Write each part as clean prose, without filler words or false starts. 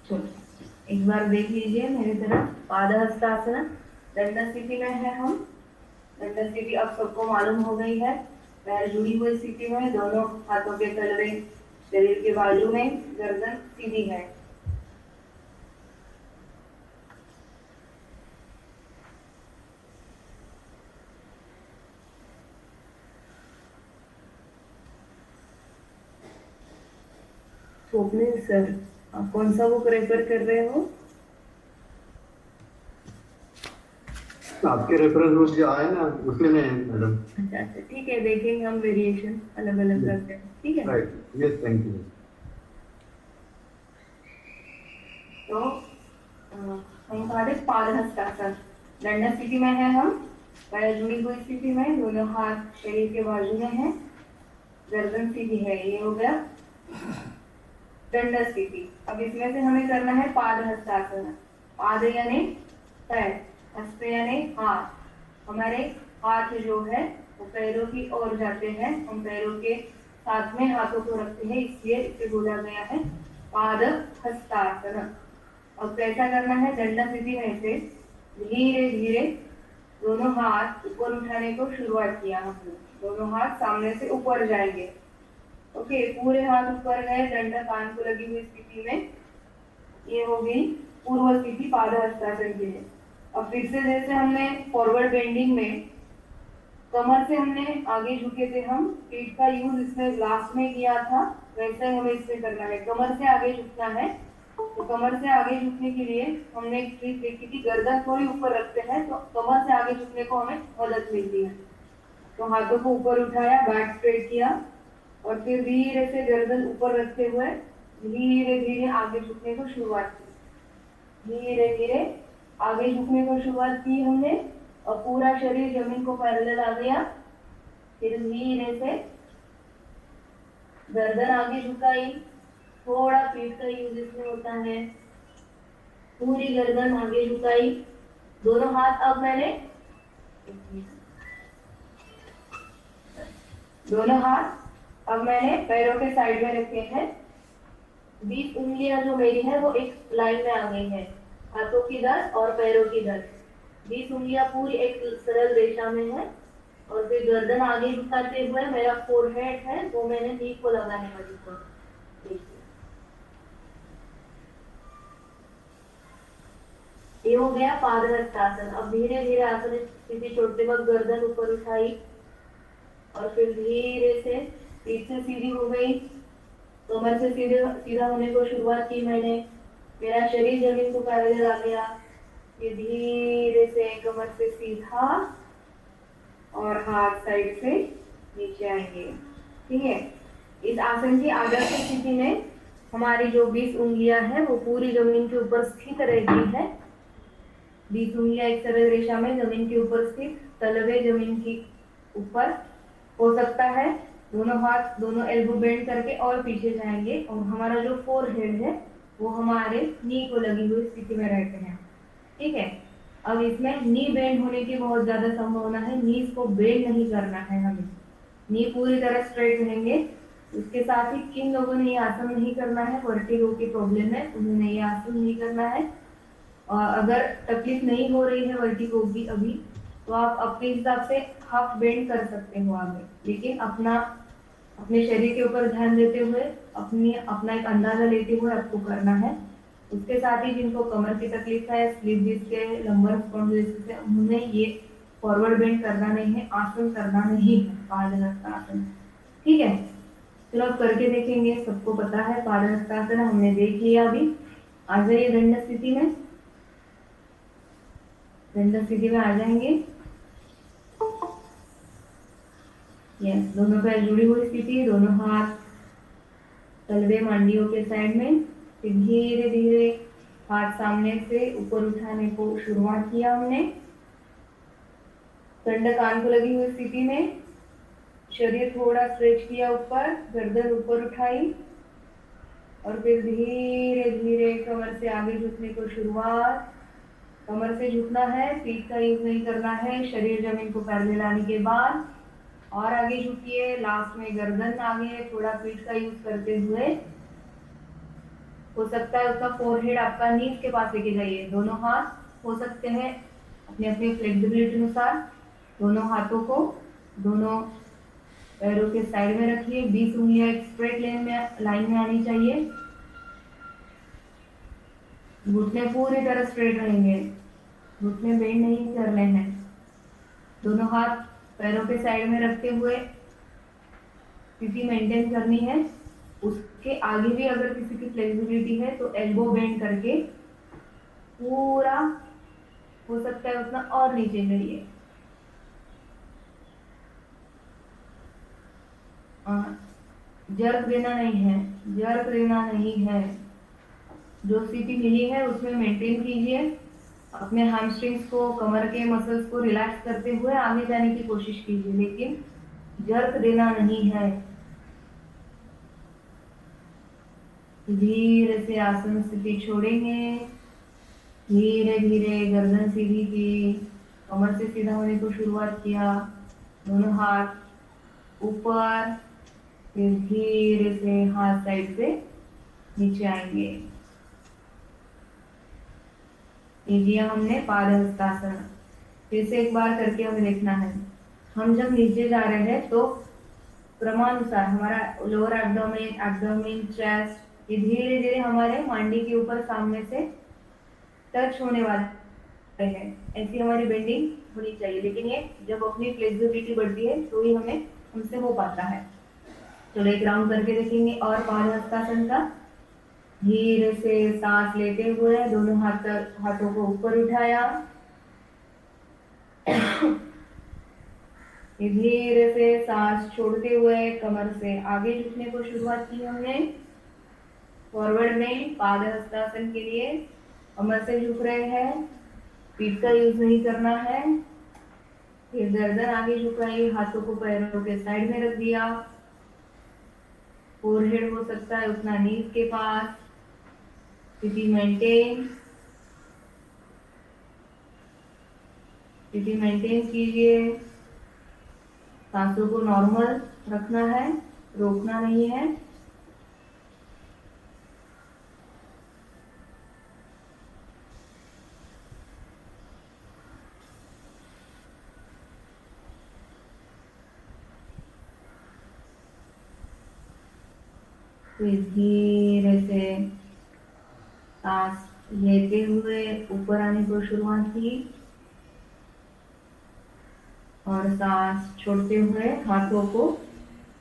चलो एक बार देख लीजिए मेरी तरफ। पादहस्तासन दंड स्थिति में है हम। दंड स्थिति अब सबको मालूम हो गई है। पैर जुड़ी हुई स्थिति में, दोनों हाथों के तलवे शरीर के बाजू में, गर्दन सीधी है। स्वप्निल सर, आप कौन सा बुक रेफर कर रहे हो? आपके रेफरेंस बुक जो आए ना उसमें है मैडम। अच्छा अच्छा, ठीक है, देखेंगे हम वेरिएशन अलग अलग करते हैं, ठीक है। Right, yes, thank you. तो हम कहा थे पादहस्तासन दंड स्थिति में है हम। पैर जुड़ी हुई स्थिति में, दोनों हाथ शरीर के बाजू में है, गर्दन सीधी है। ये हो गया दंड स्थिति। अब इसमें से हमें करना है पादहस्तासन। पाद यानी पैर, हस्त यानी हाथ। हमारे हाथ जो है वो पैरों की ओर जाते हैं, हम पैरों के साथ में हाथों को रखते हैं, इसलिए इसे बोला गया है पादहस्तासन। अब कैसा करना है? दंड स्थिति में से धीरे धीरे दोनों हाथ ऊपर उठाने को शुरुआत किया हमने। दोनों हाथ सामने से ऊपर जाएंगे। ओके, पूरे हाथ ऊपर गए, डंडा कान को लगी हुई स्थिति में। ये हो गई पूर्व स्थिति पादहस्तासन के लिए। अब फिर से जैसे हमने फॉरवर्ड बेंडिंग में कमर से हमने आगे झुके थे, हम पीठ का यूज इसमें लास्ट में किया था, वैसे हमें इसमें करना है। कमर से आगे झुकना है, तो कमर से आगे झुकने के लिए हमने एक ट्रिक देखी थी, गर्दन थोड़ी ऊपर रखते हैं तो कमर से आगे झुकने को हमें मदद मिलती है। तो हाथों को ऊपर उठाया, बैक स्ट्रेट किया और फिर धीरे से गर्दन ऊपर रखते हुए धीरे धीरे आगे झुकने को शुरुआत की। धीरे धीरे आगे झुकने को शुरुआत की हमने और पूरा शरीर जमीन को पैरेलल आ गया। फिर धीरे से गर्दन आगे झुकाई, थोड़ा पीठ का यूज इसमें होता है। पूरी गर्दन आगे झुकाई, दोनों हाथ अब मैंने पैरों के साइड में रखे हैं। 20 उंगलियां जो मेरी है वो एक लाइन में आ गई है, हाथों की 10 और पैरों की 10। 20 उंगलियां पूरी एक सरल रेखा में है। और फिर गर्दन आगे झुकाते हुए मेरा फोरहेड है वो मैंने नी को लगाने वाली को। ये हो गया पादहस्तासन। अब धीरे धीरे आसन स्थिति छोड़ते वक्त गर्दन ऊपर उठाई और फिर धीरे से पीठ से सीधी हो गई, कमर से सीधा होने को शुरुआत की मैंने। मेरा शरीर जमीन को पैरेलल आ गया। ये धीरे से कमर से सीधा और हाथ साइड से नीचे आएंगे, ठीक है। इस आसन की आदर्श स्थिति में हमारी जो 20 उंगलियां हैं वो पूरी जमीन के ऊपर स्थित रहती है। 20 उंगलियां एक सरल रेखा में जमीन के ऊपर स्थित, तलवे जमीन की ऊपर हो सकता है। दोनों हाथ दोनों एल्बो बेंड करके और पीछे जाएंगे और हमारा जो फोरहेड है वो हमारे नी को लगी हुई स्थिति में रहते हैं, ठीक है। अब इसमें नी बेंड होने की बहुत ज्यादा संभावना है, नीज को बेंड नहीं करना है हमें, नी पूरी तरह स्ट्रेट रहेंगे। उसके साथ ही किन लोगों ने ये आसन नहीं करना है, वर्टिगो की प्रॉब्लम है, उन्होंने ये आसन नहीं करना है। और अगर तकलीफ नहीं हो रही है वर्टिगो की अभी, तो आप अपने हिसाब से हाफ बेंड कर सकते हो आगे, लेकिन अपने शरीर के ऊपर ध्यान देते हुए अपना एक अंदाजा लेते हुए आपको करना है। उसके साथ ही जिनको कमर की तकलीफ है, स्लीप डिस्क है, लंबर स्पॉन्डिलोसिस है, उन्हें ये फॉरवर्ड बेंड करना नहीं है, आसन करना नहीं है, पादहस्तासन, ठीक है। चलो अब करके देखेंगे, सबको पता है पादहस्तासन हमने देख लिया। अभी आ जाइए दंड स्थिति में। दंड स्थिति में आ जाएंगे। यस, दोनों पैर जुड़ी हुई स्थिति, दोनों हाथ तलवे मांडियों के साइड में। फिर धीरे धीरे हाथ सामने से ऊपर उठाने को शुरुआत किया हमने। दंड कान को लगी हुई स्थिति में, शरीर थोड़ा स्ट्रेच किया ऊपर, गर्दन ऊपर उठाई और फिर धीरे धीरे कमर से आगे झुकने को शुरुआत। कमर से झुकना है, पीठ का यूज नहीं करना है। शरीर जमीन को पैरेलल आने के बाद और आगे झुकिए, लास्ट में गर्दन आगे, थोड़ा पीठ का यूज करते हुए हो सकता है उसका फोरहेड आपका नीज के पास लेके जाइए। दोनों हाथ हो सकते हैं अपने अपने फ्लेक्सिबिलिटी अनुसार। दोनों हाथों को दोनों पैरों के साइड में रखिए। 20 उंगलियां एक स्ट्रेट लाइन में आनी चाहिए। घुटने पूरी तरह स्ट्रेट रहेंगे, घुटने बेंड नहीं करने हैं। दोनों हाथ पैरों के साइड में रखते हुए स्थिति मेंटेन करनी है। उसके आगे भी अगर किसी की फ्लेक्सिबिलिटी है तो एल्बो बेंड करके पूरा हो सकता है उतना और नीचे करिए। जर्क देना नहीं है, जर्क देना नहीं है। जो स्थिति मिली है उसमें मेंटेन कीजिए। अपने हैमस्ट्रिंग्स को, कमर के मसल्स को रिलैक्स करते हुए आगे जाने की कोशिश कीजिए, लेकिन जर्क देना नहीं है। धीरे से आसन स्थिति छोड़ेंगे। धीरे धीरे गर्दन सीधी की, कमर से सीधा होने को शुरुआत किया। दोनों हाथ ऊपर, फिर धीरे से हाथ साइड से नीचे आएंगे। ये किया हमने पादहस्तासन। फिर से एक बार करके हमें देखना है। हम जब नीचे जा रहे हैं तो क्रमानुसार हमारा लोअर एब्डोमेन, एब्डोमेन, चेस्ट, ये धीरे धीरे हमारे मांडी के ऊपर सामने से टच होने वाले हैं। ऐसी हमारी बेंडिंग होनी चाहिए, लेकिन ये जब अपनी फ्लेक्सिबिलिटी बढ़ती है तो ही हमसे हो पाता है। चलो एक राउंड करके देखेंगे और पादहस्तासन का। धीरे से सांस लेते हुए दोनों हाथों को ऊपर उठाया। धीरे से सांस छोड़ते हुए कमर से आगे झुकने को शुरुआत की हमने। फॉरवर्ड में पादहस्तासन के लिए कमर से झुक रहे हैं, पीठ का यूज नहीं करना है। फिर गर्दन आगे झुकाई, हाथों को पैरों के साइड में रख दिया। फोरहेड हो सकता है उतना नीज के पास। स्थिति मेंटेन कीजिए। सांसों को नॉर्मल रखना है, रोकना नहीं है। फिर धीरे से सांस लेते हुए ऊपर आने को शुरुआत की और सांस छोड़ते हुए हाथों को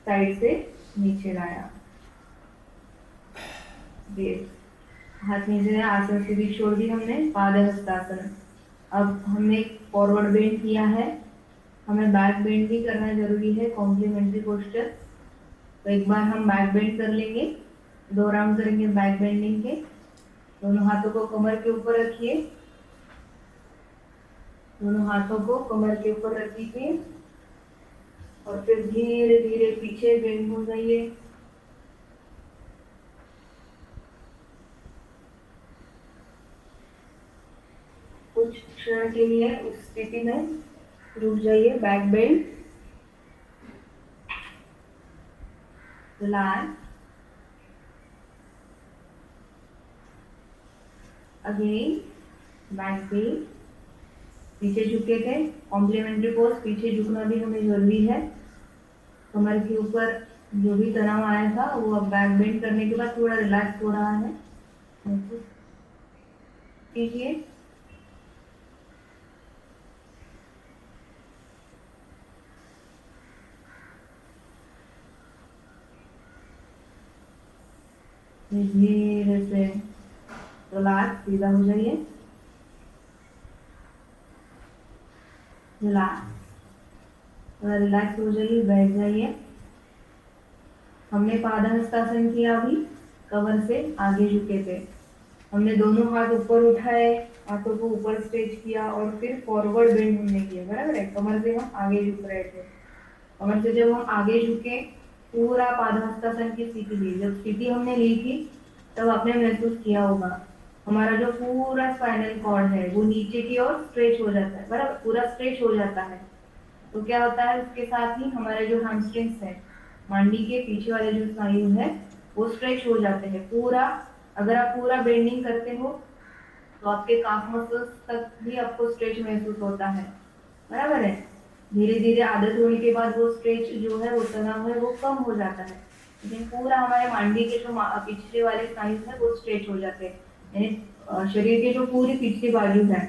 साइड से नीचे लाया। हाथ नीचे, आसन सीधी छोड़ दी हमने, पादहस्तासन। अब हमने फॉरवर्ड बेंड किया है, हमें बैक बेंड भी करना जरूरी है, कॉम्प्लीमेंट्री पोस्चर। तो एक बार हम बैक बेंड कर लेंगे, 2 राउंड करेंगे बैक बेंडिंग के। दोनों हाथों को कमर के ऊपर रखिए, दोनों हाथों को कमर के ऊपर रखिए और फिर धीरे धीरे पीछे बेंड हो जाइए। कुछ क्षण के लिए उस स्थिति में रुक जाइए। Back bend, relax, again back bend. पीछे झुके थे, कॉम्प्लीमेंट्री पोज, पीछे झुकना भी हमें जरूरी है। कमर के ऊपर जो भी तनाव आया था वो अब बैक बेंड करने के बाद थोड़ा रिलैक्स हो रहा है। कीजिए। धीरे से रिलैक्स, सीधा हो जाइए। रिलैक्स हो जाइए, बैठ जाइए। हमने पादहस्तासन किया, अभी कमर से आगे झुके थे। हमने दोनों हाथ ऊपर उठाए, हाथों को ऊपर स्ट्रेच किया और फिर फॉरवर्ड बेंड हमने किया, बराबर है। कमर से हम आगे झुक रहे थे। कमर से जब हम आगे झुके, पूरा पादहस्तासन की स्थिति ली। जब स्थिति हमने ली थी तब आपने महसूस किया होगा हमारा जो पूरा स्पाइनल कॉर्ड है वो नीचे की ओर स्ट्रेच हो जाता है, बराबर, पूरा स्ट्रेच हो जाता है। तो क्या होता है, उसके साथ ही हमारे जो हैमस्ट्रिंग्स है, मांडी के पीछे वाले जो स्नायु है वो स्ट्रेच हो जाते हैं। पूरा अगर आप पूरा बेंडिंग करते हो तो आपके काफ मसल्स तक भी आपको स्ट्रेच महसूस होता है, बराबर है। धीरे धीरे आदत होने के बाद वो स्ट्रेच जो है, वो तनाव है, वो कम हो जाता है, लेकिन पूरा हमारे मांडी के जो पिछले वाले स्नायु है वो स्ट्रेच हो जाते हैं। यानी शरीर के जो पूरी पिछली बाजू है,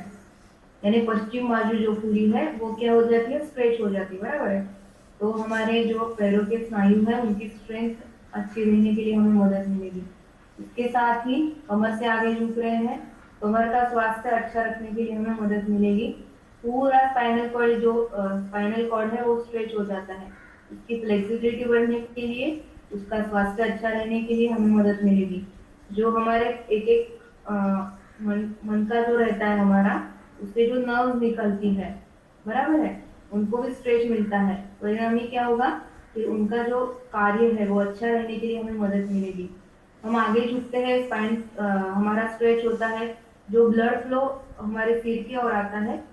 यानी पश्चिम बाजू जो पूरी है वो क्या हो जाती है, स्ट्रेच हो जाती है, बराबर है। तो हमारे जो पैरों के स्नायु है उनकी स्ट्रेंथ अच्छी रहने के लिए हमें मदद मिलेगी। इसके साथ ही कमर से आगे झुक रहे हैं, कमर का स्वास्थ्य अच्छा रखने के लिए हमें मदद मिलेगी। पूरा स्पाइनल कॉर्ड जो स्पाइनल कॉर्ड है वो स्ट्रेच हो जाता है, उसकी फ्लेक्सिबिलिटी बढ़ने के लिए, उसका स्वास्थ्य अच्छा रहने के लिए हमें मदद मिलेगी। जो हमारे एक एक मन का जो रहता है हमारा, उससे जो नर्व निकलती है, बराबर है, उनको भी स्ट्रेच मिलता है। परिणामी क्या होगा कि उनका जो कार्य है वो अच्छा रहने के लिए हमें मदद मिलेगी। हम आगे झुकते हैं, स्पाइन हमारा स्ट्रेच होता है, जो ब्लड फ्लो हमारे सिर की ओर आता है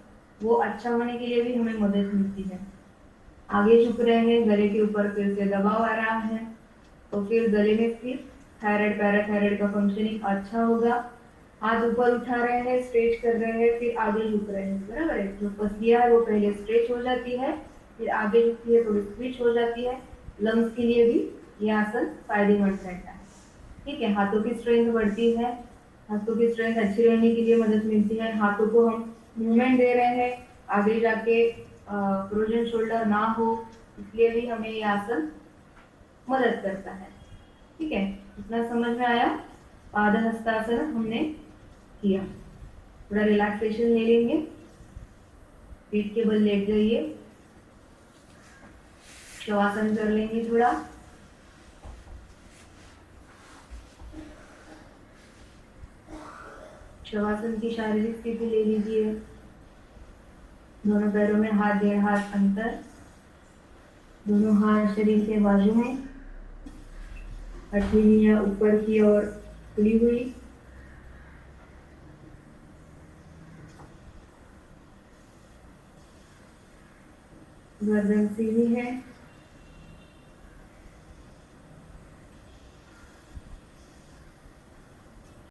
वो अच्छा होने के लिए भी हमें मदद मिलती है। आगे झुक रहे हैं, गले के ऊपर फिर से दबाव आ रहा है, तो फिर गले में फिर थायराइड पैराथायराइड का फंक्शनिंग अच्छा होगा। हाथ ऊपर उठा रहे हैं, स्ट्रेच कर रहे हैं, फिर आगे झुक रहे हैं, बराबर है। जो पसलियां है वो पहले स्ट्रेच हो जाती है, फिर आगे झुकती है, थोड़ी स्विच हो जाती है। लंग्स के लिए भी यह आसन फायदेमंद रहता है। ठीक है, हाथों की स्ट्रेंथ बढ़ती है, हाथों की स्ट्रेंथ अच्छी रहने के लिए मदद मिलती है। हाथों को हम मूवमेंट दे रहे हैं, आगे जाके फ्रोजन शोल्डर ना हो, इसलिए भी हमें ये आसन मदद करता है। ठीक है, इतना समझ में आया। पाद हस्तासन हमने किया, थोड़ा रिलैक्सेशन ले लेंगे, पीठ के बल लेट जाइए, शवासन कर लेंगे थोड़ा। शवासन की शारीरिक स्थिति ले लीजिए, दोनों पैरों में हाथ 1.5 हाथ अंतर, दोनों हाथ शरीर के बाजू में, हथेलियां ऊपर की ओर खुली हुई, गर्दन सीधी है,